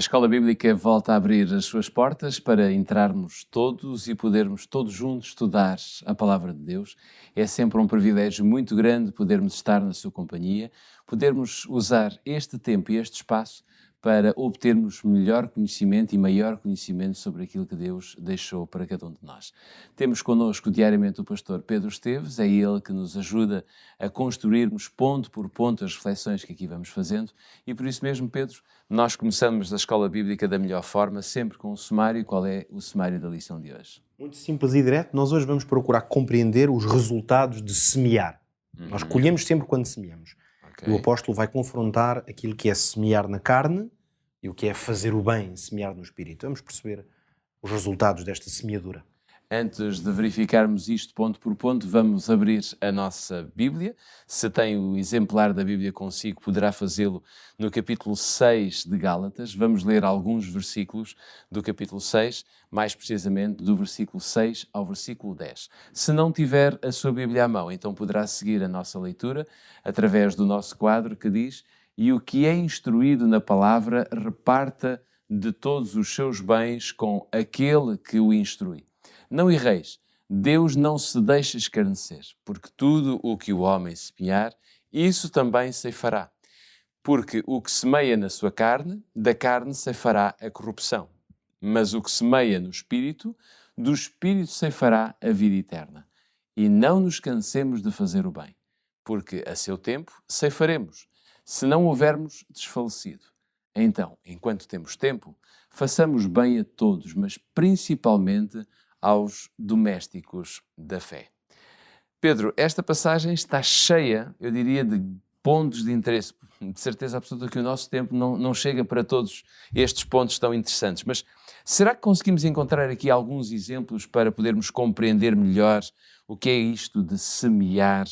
Escola Bíblica volta a abrir as suas portas para entrarmos todos e podermos todos juntos estudar a Palavra de Deus. É sempre um privilégio muito grande podermos estar na sua companhia, podermos usar este tempo e este espaço para obtermos melhor conhecimento e maior conhecimento sobre aquilo que Deus deixou para cada um de nós. Temos connosco diariamente o pastor Pedro Esteves, é ele que nos ajuda a construirmos ponto por ponto as reflexões que aqui vamos fazendo e por isso mesmo, Pedro, nós começamos a Escola Bíblica da melhor forma, sempre com um sumário. Qual é o sumário da lição de hoje? Muito simples e direto. Nós hoje vamos procurar compreender os resultados de semear. Nós colhemos sempre quando semeamos. Okay. E o apóstolo vai confrontar aquilo que é semear na carne e o que é fazer o bem, semear no espírito. Vamos perceber os resultados desta semeadura. Antes de verificarmos isto ponto por ponto, vamos abrir a nossa Bíblia. Se tem o exemplar da Bíblia consigo, poderá fazê-lo no capítulo 6 de Gálatas. Vamos ler alguns versículos do capítulo 6, mais precisamente do versículo 6 ao versículo 10. Se não tiver a sua Bíblia à mão, então poderá seguir a nossa leitura através do nosso quadro que diz: "E o que é instruído na palavra, reparta de todos os seus bens com aquele que o instrui. Não erreis, Deus não se deixa escarnecer, porque tudo o que o homem semear, isso também ceifará. Porque o que semeia na sua carne, da carne ceifará a corrupção. Mas o que semeia no Espírito, do Espírito ceifará a vida eterna. E não nos cansemos de fazer o bem, porque a seu tempo ceifaremos, se não houvermos desfalecido. Então, enquanto temos tempo, façamos bem a todos, mas principalmente aos domésticos da fé." Pedro, esta passagem está cheia, eu diria, de pontos de interesse. De certeza absoluta que o nosso tempo não chega para todos estes pontos tão interessantes. Mas será que conseguimos encontrar aqui alguns exemplos para podermos compreender melhor o que é isto de semear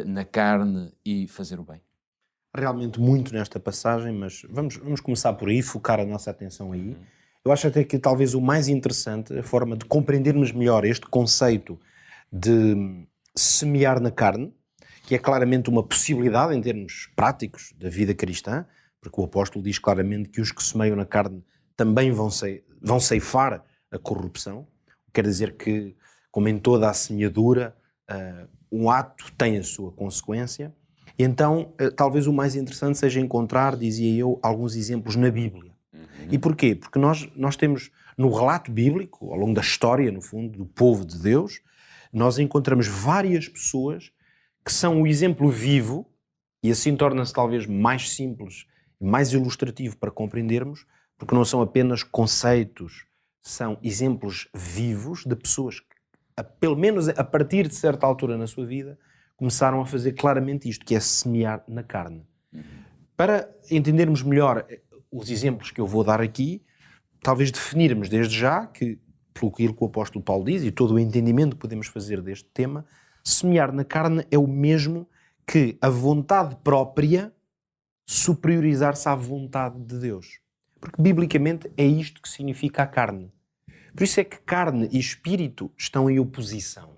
na carne e fazer o bem? Realmente muito nesta passagem, mas vamos começar por aí, focar a nossa atenção aí. Eu acho até que talvez o mais interessante, a forma de compreendermos melhor este conceito de semear na carne, que é claramente uma possibilidade em termos práticos da vida cristã, porque o apóstolo diz claramente que os que semeiam na carne também vão ceifar a corrupção. Quer dizer que, como em toda a semeadura, um ato tem a sua consequência. Então, talvez o mais interessante seja encontrar, dizia eu, alguns exemplos na Bíblia. E porquê? Porque nós temos no relato bíblico, ao longo da história, no fundo, do povo de Deus, nós encontramos várias pessoas que são o exemplo vivo, e assim torna-se talvez mais simples e mais ilustrativo para compreendermos, porque não são apenas conceitos, são exemplos vivos de pessoas que, pelo menos a partir de certa altura na sua vida, começaram a fazer claramente isto, que é semear na carne. Para entendermos melhor os exemplos que eu vou dar aqui, talvez definirmos desde já que, pelo que o apóstolo Paulo diz, e todo o entendimento que podemos fazer deste tema, semear na carne é o mesmo que a vontade própria superiorizar-se à vontade de Deus. Porque, biblicamente, é isto que significa a carne. Por isso é que carne e espírito estão em oposição.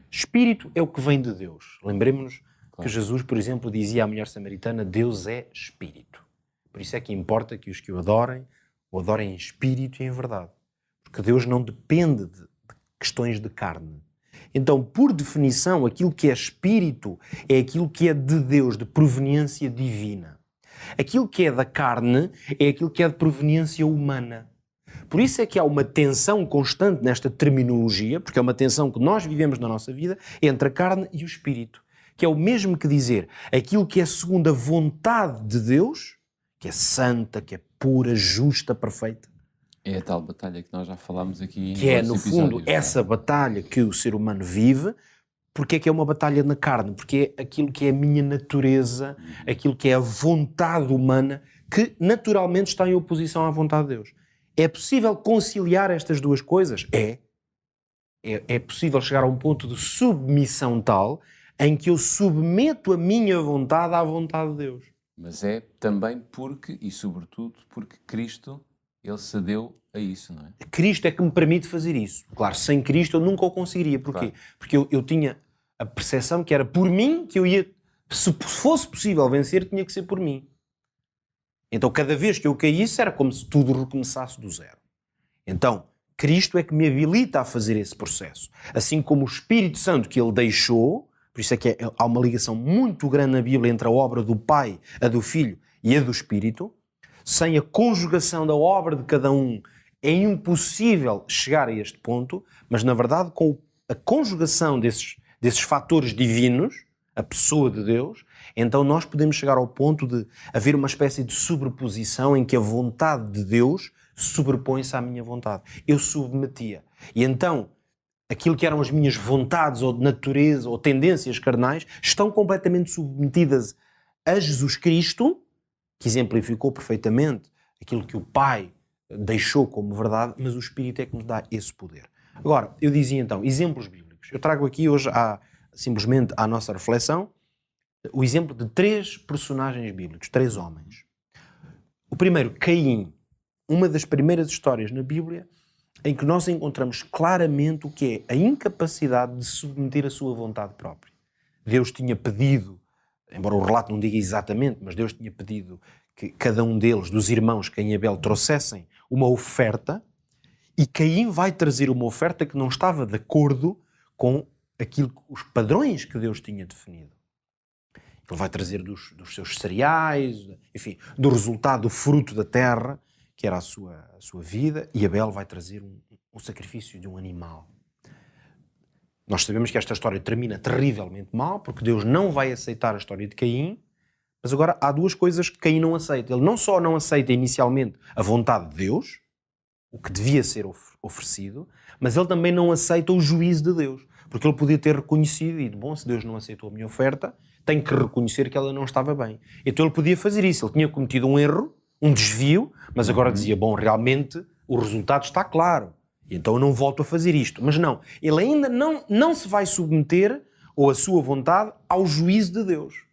Espírito é o que vem de Deus. Lembremos-nos que Jesus, por exemplo, dizia à mulher samaritana: Deus é espírito. Por isso é que importa que os que o adorem em espírito e em verdade. Porque Deus não depende de questões de carne. Então, por definição, aquilo que é espírito é aquilo que é de Deus, de proveniência divina. Aquilo que é da carne é aquilo que é de proveniência humana. Por isso é que há uma tensão constante nesta terminologia, porque é uma tensão que nós vivemos na nossa vida, entre a carne e o espírito. Que é o mesmo que dizer aquilo que é segundo a vontade de Deus, que é santa, que é pura, justa, perfeita. É a tal batalha que nós já falámos aqui. Que é, no fundo, essa batalha que o ser humano vive. Porque é que é uma batalha na carne? Porque é aquilo que é a minha natureza, aquilo que é a vontade humana, que naturalmente está em oposição à vontade de Deus. É possível conciliar estas duas coisas? É possível chegar a um ponto de submissão tal em que eu submeto a minha vontade à vontade de Deus. Mas é também porque, e sobretudo, porque Cristo, ele cedeu a isso, não é? Cristo é que me permite fazer isso. Claro, sem Cristo eu nunca o conseguiria. Porquê? Claro. Porque eu tinha a percepção que era por mim que eu ia... Se fosse possível vencer, tinha que ser por mim. Então, cada vez que eu caísse, era como se tudo recomeçasse do zero. Então, Cristo é que me habilita a fazer esse processo. Assim como o Espírito Santo que ele deixou, por isso é que há uma ligação muito grande na Bíblia entre a obra do Pai, a do Filho e a do Espírito. Sem a conjugação da obra de cada um, é impossível chegar a este ponto, mas, na verdade, com a conjugação desses fatores divinos, a pessoa de Deus, então nós podemos chegar ao ponto de haver uma espécie de sobreposição em que a vontade de Deus sobrepõe-se à minha vontade. Eu submetia. E então, aquilo que eram as minhas vontades ou de natureza ou tendências carnais estão completamente submetidas a Jesus Cristo, que exemplificou perfeitamente aquilo que o Pai deixou como verdade, mas o Espírito é que nos dá esse poder. Agora, eu dizia então, exemplos bíblicos. Eu trago aqui hoje simplesmente à nossa reflexão o exemplo de 3 personagens bíblicos, 3 homens. O primeiro, Caim, uma das primeiras histórias na Bíblia em que nós encontramos claramente o que é a incapacidade de submeter a sua vontade própria. Deus tinha pedido, embora o relato não diga exatamente, mas Deus tinha pedido que cada um deles, dos irmãos Caim e Abel, trouxessem uma oferta, e Caim vai trazer uma oferta que não estava de acordo com os padrões que Deus tinha definido. Ele vai trazer dos seus cereais, enfim, do resultado, do fruto da terra, que era a sua vida, e Abel vai trazer um sacrifício de um animal. Nós sabemos que esta história termina terrivelmente mal, porque Deus não vai aceitar a história de Caim, mas agora há 2 coisas que Caim não aceita. Ele não só não aceita inicialmente a vontade de Deus, o que devia ser oferecido, mas ele também não aceita o juízo de Deus, porque ele podia ter reconhecido, e bom, se Deus não aceitou a minha oferta, tenho que reconhecer que ela não estava bem. Então ele podia fazer isso, ele tinha cometido um erro, um desvio, mas agora dizia, bom, realmente o resultado está claro, e então eu não volto a fazer isto. Mas não, ele ainda não se vai submeter, ou a sua vontade, ao juízo de Deus.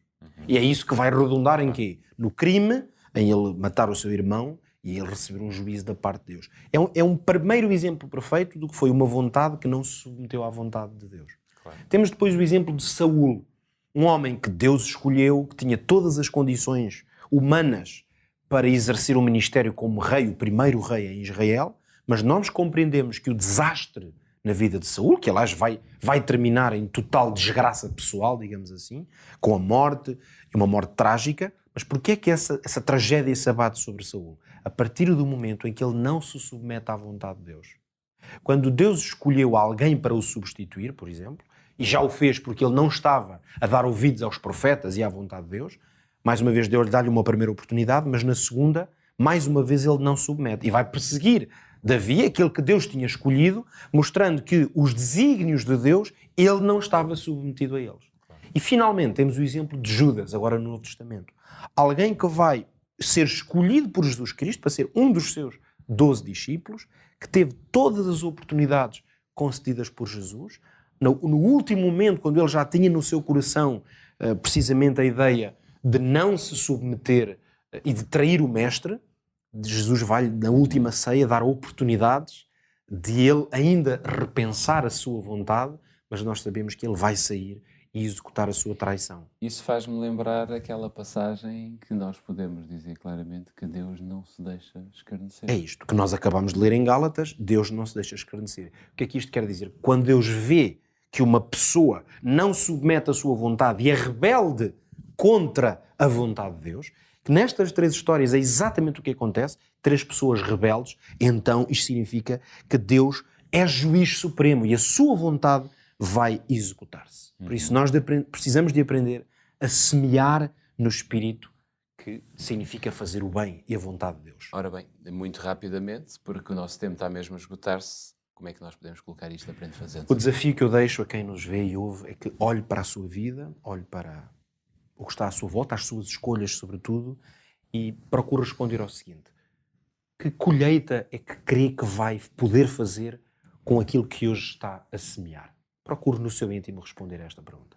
E é isso que vai redundar em quê? No crime, em ele matar o seu irmão e ele receber um juízo da parte de Deus. É um primeiro exemplo perfeito do que foi uma vontade que não se submeteu à vontade de Deus. Claro. Temos depois o exemplo de Saúl, um homem que Deus escolheu, que tinha todas as condições humanas para exercer o ministério como rei, o primeiro rei em Israel, mas nós compreendemos que o desastre na vida de Saúl, que aliás vai terminar em total desgraça pessoal, digamos assim, com a morte, e uma morte trágica. Mas porquê é que essa tragédia se abate sobre Saúl? A partir do momento em que ele não se submete à vontade de Deus. Quando Deus escolheu alguém para o substituir, por exemplo, e já o fez porque ele não estava a dar ouvidos aos profetas e à vontade de Deus, mais uma vez Deus dá-lhe uma primeira oportunidade, mas na segunda, mais uma vez ele não submete. E vai perseguir Davi, aquele que Deus tinha escolhido, mostrando que os desígnios de Deus, ele não estava submetido a eles. E finalmente temos o exemplo de Judas, agora no Novo Testamento. Alguém que vai ser escolhido por Jesus Cristo para ser um dos seus 12 discípulos, que teve todas as oportunidades concedidas por Jesus. No último momento, quando ele já tinha no seu coração precisamente a ideia de não se submeter e de trair o Mestre, Jesus vai, na última ceia, dar oportunidades de ele ainda repensar a sua vontade, mas nós sabemos que ele vai sair e executar a sua traição. Isso faz-me lembrar aquela passagem que nós podemos dizer claramente que Deus não se deixa escarnecer. É isto que nós acabamos de ler em Gálatas, Deus não se deixa escarnecer. O que é que isto quer dizer? Quando Deus vê que uma pessoa não submete a sua vontade e é rebelde contra a vontade de Deus, que nestas 3 histórias é exatamente o que acontece, 3 pessoas rebeldes, então isto significa que Deus é juiz supremo e a sua vontade vai executar-se. Por isso nós precisamos de aprender a semear no Espírito, que significa fazer o bem e a vontade de Deus. Ora bem, muito rapidamente, porque o nosso tempo está mesmo a esgotar-se, como é que nós podemos colocar isto Aprende Fazendo? O desafio que eu deixo a quem nos vê e ouve é que olhe para a sua vida, olhe para o que está à sua volta, as suas escolhas sobretudo, e procure responder ao seguinte: que colheita é que crê que vai poder fazer com aquilo que hoje está a semear? Procure no seu íntimo responder a esta pergunta.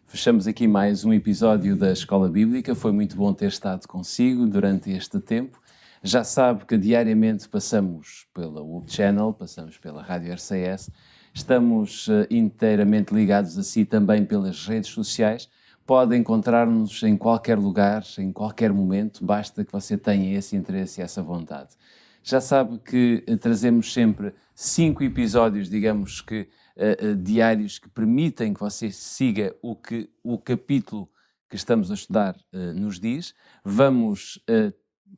Fechamos aqui mais um episódio da Escola Bíblica. Foi muito bom ter estado consigo durante este tempo. Já sabe que diariamente passamos pela Web Channel, passamos pela Rádio RCS. Estamos inteiramente ligados a si também pelas redes sociais. pode encontrar-nos em qualquer lugar, em qualquer momento, basta que você tenha esse interesse e essa vontade. Já sabe que trazemos sempre 5 episódios, digamos que diários, que permitem que você siga o que o capítulo que estamos a estudar nos diz. Vamos,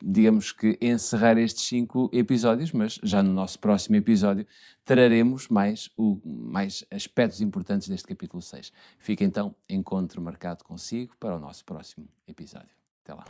digamos que, encerrar estes 5 episódios, mas já no nosso próximo episódio traremos mais aspectos importantes deste capítulo 6. Fica então encontro marcado consigo para o nosso próximo episódio. Até lá.